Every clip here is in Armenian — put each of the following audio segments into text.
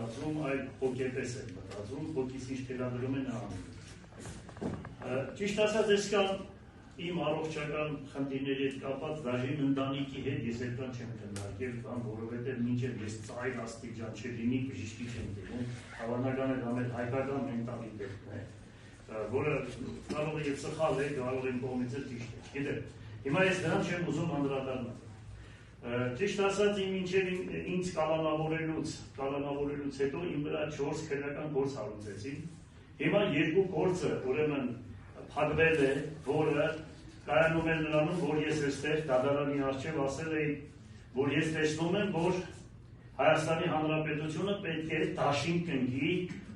մտածում, այլ հոգեպես են մտածում, հոգիս ինչ թելադրում են անում։ Ճիշտ ասած, ես կան իմ առողջական խնդիրների հետ կապած դաժին ընտանիքի հետ ես այդքան չեմ քննարկել, որովհետև մինչև ես ծայր աստիճան չլինի բժշկի չեմ դիմում, հավանական է դա մեր հայկական մենտալիտետն է, որը կարող է եւ սխալ է, կարող է իմ կողմից էլ ճիշտ է։ Գիտեք, հիմա ես դրան չեմ ուզում անդրադառնալ։ Ճիշտ ասած, մինչև ինձ կալանավորելուց հետո իմ վրա 4 քրեական գործ հարուցեցին։ Հիմա 2 գործը ուրեմն փակվել է, որը կայանում էր նրանում, որ ես այստեղ դատարանի առջև ասել էի, որ ես տեսնում եմ, որ Հայաստանի Հանրապետությունը պետք է դաշինք կնքի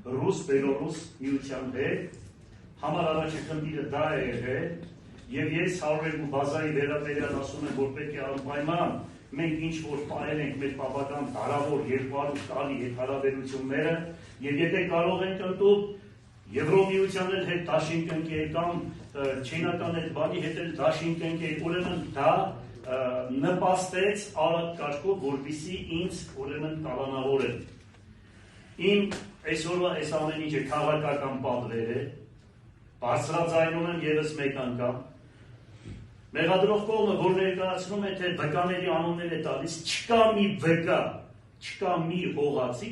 ռուս-բելորուս միության հետ, համար առաջի խնդիրը դա է եղել, եւ ես 102 բազայի վերաբերյալ ասում եմ, որ պետք է անպայման մենք ինչ-որ պահել ենք մեր պապական դարավոր 200 տարի հետ հարաբերությունները, եւ եթե կարող ենք ընդունել Եվրոմիության հետ դաշինք կնքել կամ չինական այդ բանի հետ էլ դաշինք կնքել, ուրեմն դա նպաստեց արագ կարգով, որպեսզի ինձ ուրեմն կալանավորեն։ Իմ այսօրվա այս ամեն ինչը քաղաքական պատվեր է, բարձրաձայնում եմ ևս մեկ անգամ։ Մեղադրող կողմը, որ ներկայացնում է, թե վկաների անուններ է տալիս, չկա մի վկա, չկա մի հողացի,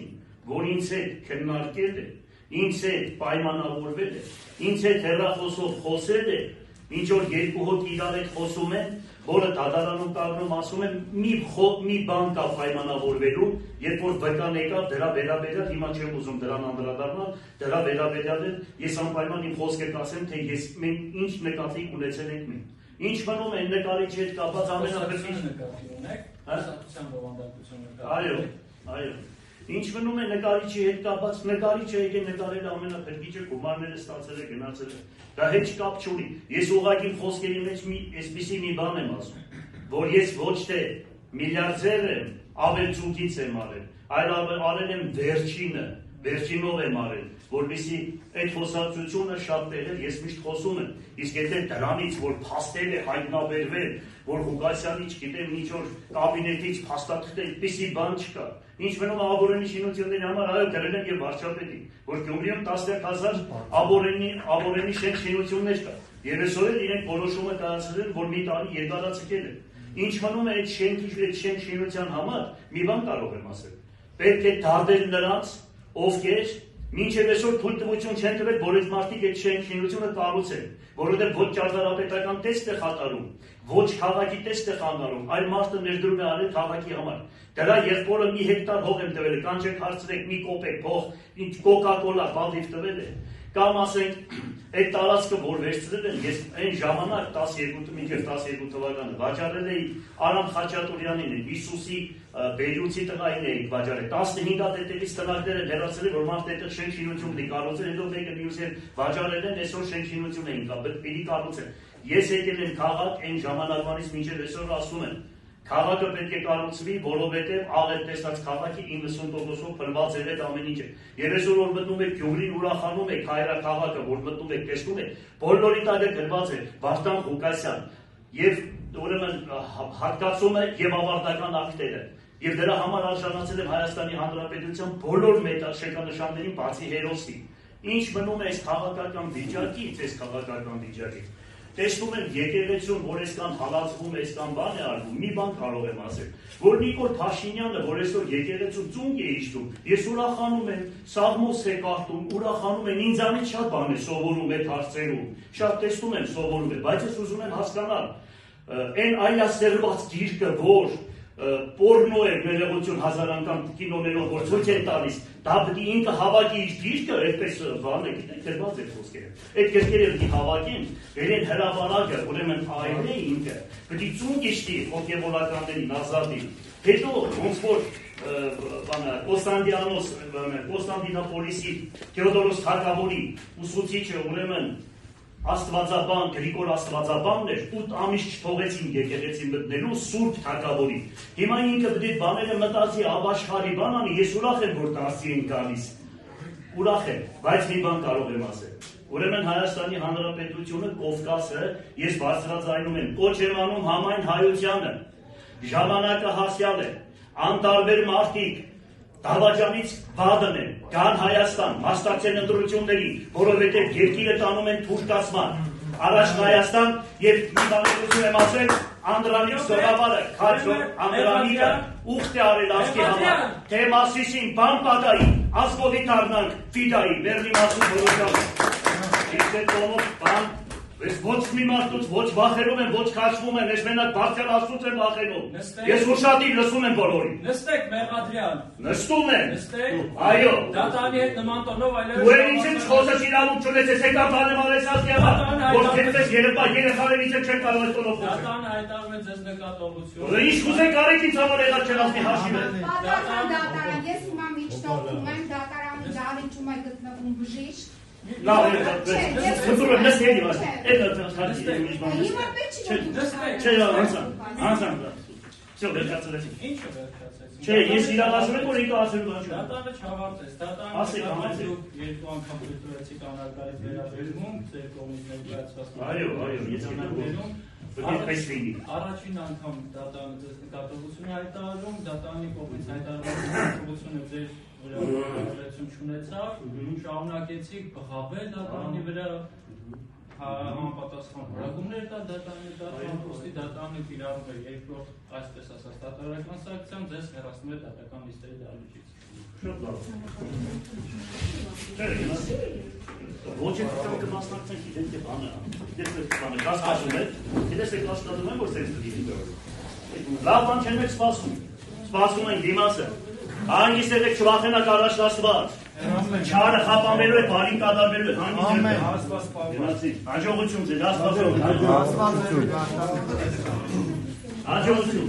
որ ինձ հետ քննարկել է, ինձ հետ պայմանավորվել է, ինձ հետ հեռախոսով խոսել է, ինչ որ 2 հոգի իրար հետ խոսում են, որը դատարանում կանգնում ասում են մի բան կա պայմանավորվելու, երբ որ վկան եկավ դրա վերաբերյալ, հիմա չեմ ուզում դրան անդրադառնալ, դրա վերաբերյալ ես անպայման իմ խոսքը կասեմ, թե մենք ինչ նկատի ունեցել ենք մենք։ Ինչ մնում է նկարիչի հետ կապված ամենափրկիչը։ Ինչ մնում է նկարիչի հետ կապված, նկարիչը եկե նկարել ամենափրկիչը, գումարները ստացել է, գնացել է։ Դա հետ կապ չունի։ Ես ուղղակի խոսքերի մեջ այսպիսի մի բան եմ ասում, որ ես ոչ թե միլիարդեր եմ, ավելցուկից եմ արել, այլ արել եմ վերջինով եմ արել, որպեսզի այդ խոսակցությունը շատ տեղեր ես միշտ խոսում եմ, իսկ եթե դրանից, որ փաստել է հայտնաբերվել, որ Ղուկասյանի, չգիտեմ, ինչ որ կաբինետից փաստաթղթ այդպիսի բան չկա, ինչ մնում աբորենի շինությունների համար, այո, գրել եմ եւ վարչապետին, որ Գյումրիում 10,000 աբորենի շինություններ կա, եւ այսօր էլ իրենք որոշումը կայացրել են, որ մի տարի երկարացկել են։ Ինչ մնում է այդ շենք շինության համար, մի բան կարող եմ ասել, պետք է դարձնել նրանց, ովքեր մինչև այսօր թույլտվություն չեն տվել, որ այդ մարդիկ այդ շինությունը կառուցեն, որովհետև ոչ ճարտարապետական տեսք է խաթարում, ոչ քաղաքի տեսք է խանգարում, այլ մարդը ներդրում է արել քաղաքի համար։ Դրա եղբորը մի հեկտար հող եմ տվել, կանչեք հարցրեք մի կոպեկ հող, ինչ կոկա-կոլա բալդիվ տվել է, կամ ասենք այդ տարածքը, որ վերցրել են, ես այն ժամանակ 12 թվականը վաճառել էի Արամ Խաչատուրյանին, Հիսուսի Բերյուցի տղային էի վաճառել, 15 հատ տնակներ են հեռացել, որ մարդը այդ շենք շինություն ունի կառուցել, հետո մեկը մյուսը վաճառել են, այսօր շենք շինություն էին պիտի կառուցել։ Ես եկել եմ քաղաք այն ժամանակվանից մինչև այսօր ասում եմ, քաղաքը պետք է կառուցվի, որովհետև աղետ տեսած քաղաքի 90%-ով փլված է այդ ամեն ինչը։ Եվ այսօր որ մտնում եք Գյումրին ուրախանում եք հայրաքաղաքը, որ մտնում եք տեսնում եք, բոլորի տակը գրված է Վարդան Ղուկասյան եւ ուրեմն հատկացումը եւ ավարտական ակտերը։ Եվ դրա համար արժանացել եմ Հայաստանի Հանրապետության բոլոր շեքանշաններին բացի հերոսի։ Ինչ մնում է այս քաղաքական վիճակից, տեսնում եմ եկեղեցում, որ այսքան հալածվում է, այսքան բան է արվում, մի բան կարող եմ ասել, որ Նիկոլ Փաշինյանը, որ այսօր եկեղեցում ծունկ է իջնում, ես ուրախանում եմ, Սաղմոս է կարդում, ուրախանում եմ, ինձանից շատ բան է սովորում այդ հարցերում, շատ տեսնում եմ սովորում է, բայց ես ուզում եմ հասկանալ, այն այլասերված գիրկը, որ պորնո է ներողություն 1000 անգամ կինոներով որ ցույց են տալիս, դա պետք է ինքը հավաքի իր գիրկը, այդպես բանը գիտեք, գրված է խոսքերը։ Այդ գրքերը պետք է հավաքեն, վերեն հրավարակը, ուրեմն այլ է ինքը, պետք է ծունկ իշտի հոգևորականներին ազատի։ Հետո ոնց որ Կոստանդինոպոլիսի Թեոդորոս Թագավորի ուսուցիչը ուրեմն Աստվածաբան, Գրիգոր Աստվածաբանն էր, 8 ամիս չթողեցին եկեղեցի մտնելու Սուրբ Թագավորի։ Հիմա ինքը պետք է բաները մտածի ապաշխարի բան անի, ես ուրախ եմ, որ դարձի են գալիս։ Ուրախ եմ, բայց մի բան կարող եմ ասել։ Ուրեմն Հայաստանի Հանրապետությունը, Կովկասը, ես բարձրաձայնում եմ, կոչ եմ անում համայն հայությանը, ժամանակը հասյալ է, անտարբեր մարդիկ, Դավաճանից բադն են, գան Հայաստան, մասնակցեն ընտրությունների, որովհետև երկիրը տանում են թուրքացման, առաջ Հայաստան եւ մի բանություն եմ ասել, Անդրանիկ Զորավարը, Քաջո Անդրանիկը ուխտ է արել ազգի համար, թե Մասիսին բան պատայի, ազգովի դառնանք ֆիդայի, Բեռլի մասում որոշյալ։ Իսկ այդ տոնով բան Ես ոչ մի մարդուց ոչ վախենում եմ, ոչ քաշվում եմ, ես մենակ բարձր Աստծուց եմ վախենում։ Ես ուշադիր լսում եմ բոլորին։ Նստեք Մեղադրյան։ Նստում եմ։ Նստեք։ Այո։ Դատանի հետ նման տոնով այլևս։ Դու էլ ինձ խոսած իրավունք չունես, ես եկա բանը մարեցած եղա։ Որ քեզ երեխաներից չեն կարող այդ տոնով խոսել։ Դատանը հայտարարում է ձեզ նկատողություն։ Որ ինչ կուզեք արեք ինձ համար եղած չեն ասի հաշիվ է։ Դատարան, ես հիմա միջնորդում եմ, դատարանի դահլիճում է գտնվում բժիշկ։ Լավ է, դու ես եդի վար։ Այդ խարի Հիմա պետք չի Չէ, անցան։ Всё, վերջացրեցինք։ Ինչը վերջացրեցինք։ Չէ, ես իրավասում եմ, որ ինքը ասելու բան չունի։ Դատանը չավարտեց։ Դատանը երկու անգամ դրեցիք անարգարից վերաբերվում, ձեր կողմից ներկայացված։ Այո, ես գիտեմ։ Առաջին անգամ դատանը ձեզ նկատողություն է հայտարարում, դատանի կողմից հայտարարությունը ձեր վրա չունեցավ, շարունակեցիք բղավել դատանի վրա, համապատասխան հրագումներ տա դատանը կիրառում է երկրորդ, այսպես ասած, դատարանական սանկցիան ձեզ հեռացնում է դատական լիստերի դահլիճից։ Շատ լավ։ Ոչ եթե կմասնակցենք իրենք է բանը, բանը կասկածում է, գիտես է կասկածում եմ, որ սենց դիվին լավ բան չեն մեկ սպասում են դիմացը, հանգիստ եղեք չվախենակ առաջ Աստված, չարը խապանվելու է, բարին կատարվելու է, հաջողություն ձեզ, հաջողություն։